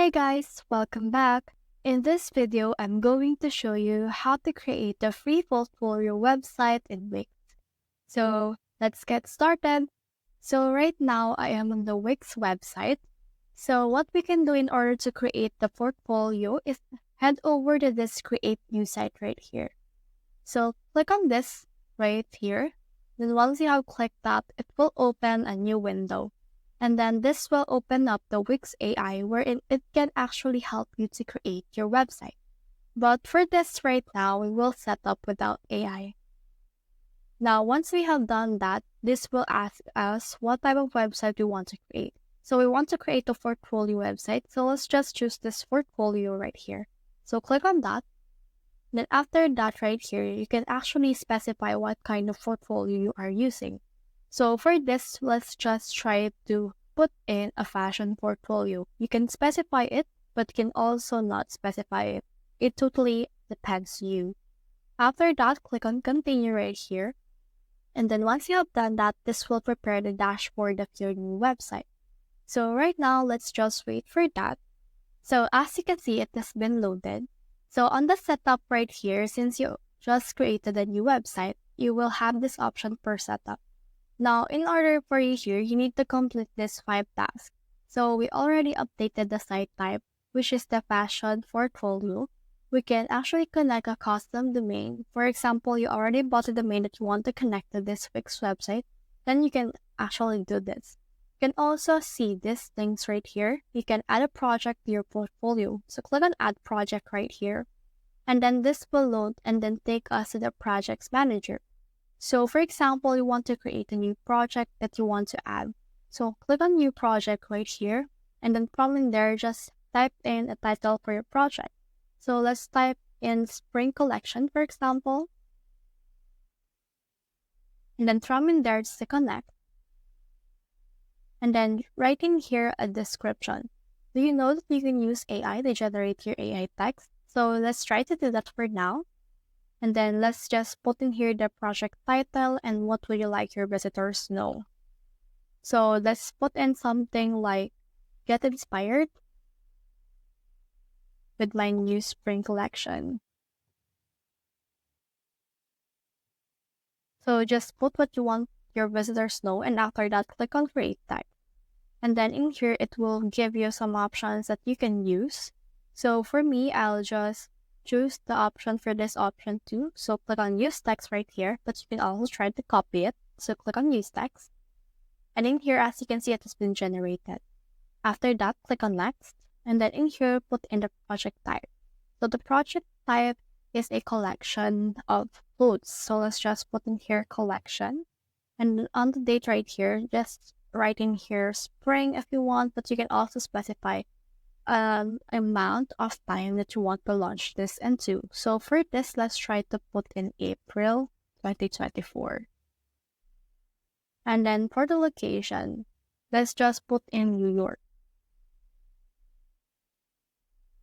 Hey guys, welcome back. In this video, I'm going to show you how to create a free portfolio website in Wix. So let's get started. So right now, I am on the Wix website. So what we can do in order to create the portfolio is head over to this create new site right here. So click on this right here. Then once you have clicked that, it will open a new window. And then this will open up the Wix AI wherein it can actually help you to create your website. But for this right now, we will set up without AI. Now, once we have done that, this will ask us what type of website we want to create. So we want to create a portfolio website. So let's just choose this portfolio right here. So click on that. Then after that right here, you can actually specify what kind of portfolio you are using. So for this, let's just try to put in a fashion portfolio. You can specify it, but can also not specify it. It totally depends on you. After that, click on continue right here. And then once you have done that, this will prepare the dashboard of your new website. So right now, let's just wait for that. So as you can see, it has been loaded. So on the setup right here, since you just created a new website, you will have this option per setup. Now, in order for you here, you need to complete this 5 tasks. So we already updated the site type, which is the fashion portfolio. We can actually connect a custom domain. For example, you already bought a domain that you want to connect to this Wix website, then you can actually do this. You can also see these things right here. You can add a project to your portfolio. So click on add project right here. And then this will load and then take us to the projects manager. So for example, you want to create a new project that you want to add. So click on new project right here. And then from in there, just type in a title for your project. So let's type in spring collection, for example. And then from in there, just connect. And then write in here a description. Do you know that you can use AI to generate your AI text? So let's try to do that for now. And then let's just put in here the project title and what would you like your visitors to know. So let's put in something like get inspired with my new spring collection. So just put what you want your visitors to know, and after that, click on create text. And then in here, it will give you some options that you can use. So for me, I'll just choose the option for this option too. So click on use text right here, but you can also try to copy it. So click on use text. And in here, as you can see, it has been generated. After that, click on next. And then in here, put in the project type. So the project type is a collection of clothes. So let's just put in here collection. And on the date right here, just write in here spring if you want, but you can also specify amount of time that you want to launch this into. So for this, let's try to put in April 2024. And then for the location, let's just put in New York.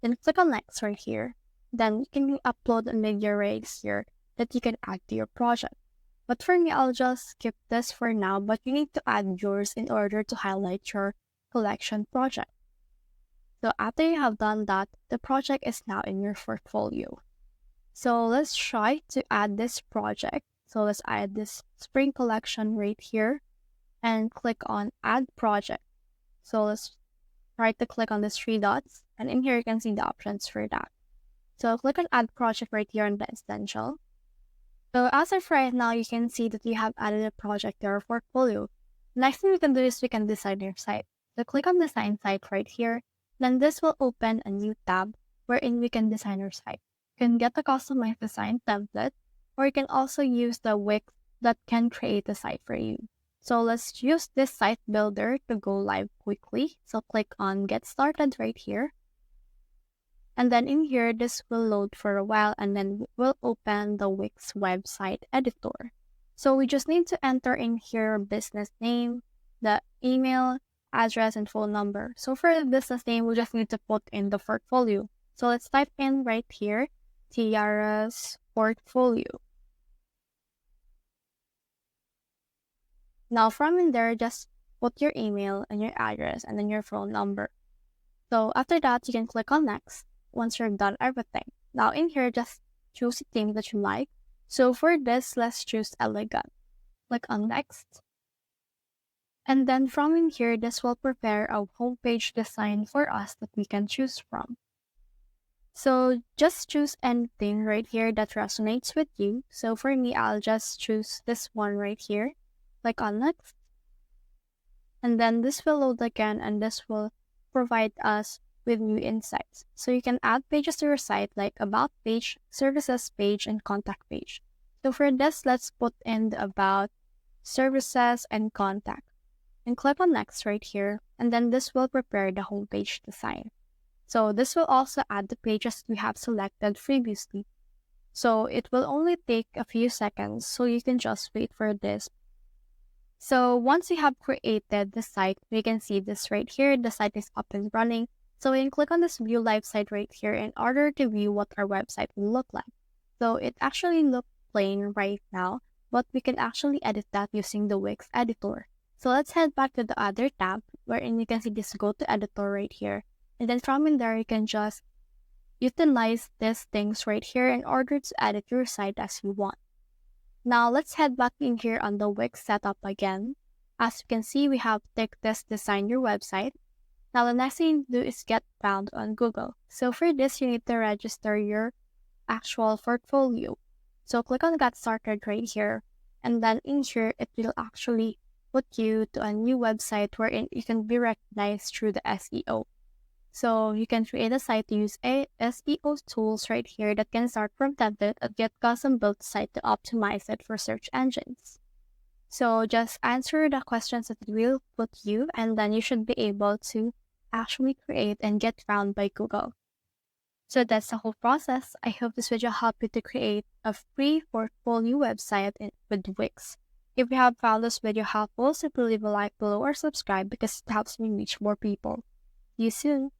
Then click on next right here. Then you can upload a media rates here that you can add to your project. But for me, I'll just skip this for now, but you need to add yours in order to highlight your collection project. So after you have done that, the project is now in your portfolio. So let's try to add this project. So let's add this spring collection right here and click on add project. So let's try to click on these 3 dots, and in here you can see the options for that. So click on add project right here on the essential. So as of right now, you can see that you have added a project to your portfolio. Next thing we can do is we can design your site. So click on design site right here. Then this will open a new tab wherein we can design our site. You can get a customized design template, or you can also use the Wix that can create a site for you. So let's use this site builder to go live quickly. So click on get started right here. And then in here, this will load for a while and then we'll open the Wix website editor. So we just need to enter in here business name, the email, address, and phone number. So for the business name, we just need to put in the portfolio. So let's type in right here, Tiara's portfolio. Now from in there, just put your email and your address and then your phone number. So after that, you can click on next once you're done everything. Now in here, just choose a theme that you like. So for this, let's choose elegant. Click on next. And then from in here, this will prepare a homepage design for us that we can choose from. So just choose anything right here that resonates with you. So for me, I'll just choose this one right here. Click on next. And then this will load again, and this will provide us with new insights. So you can add pages to your site like about page, services page, and contact page. So for this, let's put in the about, services, and contact. And click on next right here, and then this will prepare the homepage design. So this will also add the pages we have selected previously. So it will only take a few seconds, so you can just wait for this. So once you have created the site, we can see this right here. The site is up and running. So we can click on this view live site right here in order to view what our website will look like. So it actually looks plain right now, but we can actually edit that using the Wix editor. So let's head back to the other tab wherein you can see this go to editor right here. And then from in there, you can just utilize these things right here in order to edit your site as you want. Now let's head back in here on the Wix setup again. As you can see, we have ticked this design your website. Now the next thing to do is get found on Google. So for this, you need to register your actual portfolio. So click on get started right here. And then in here, it will actually put you to a new website wherein you can be recognized through the SEO. So you can create a site to use SEO tools right here that can start from template and get custom built site to optimize it for search engines. So just answer the questions that it will put you, and then you should be able to actually create and get found by Google. So that's the whole process. I hope this video helped you to create a free portfolio website with Wix. If you have found this video helpful, simply leave a like below or subscribe because it helps me reach more people. See you soon.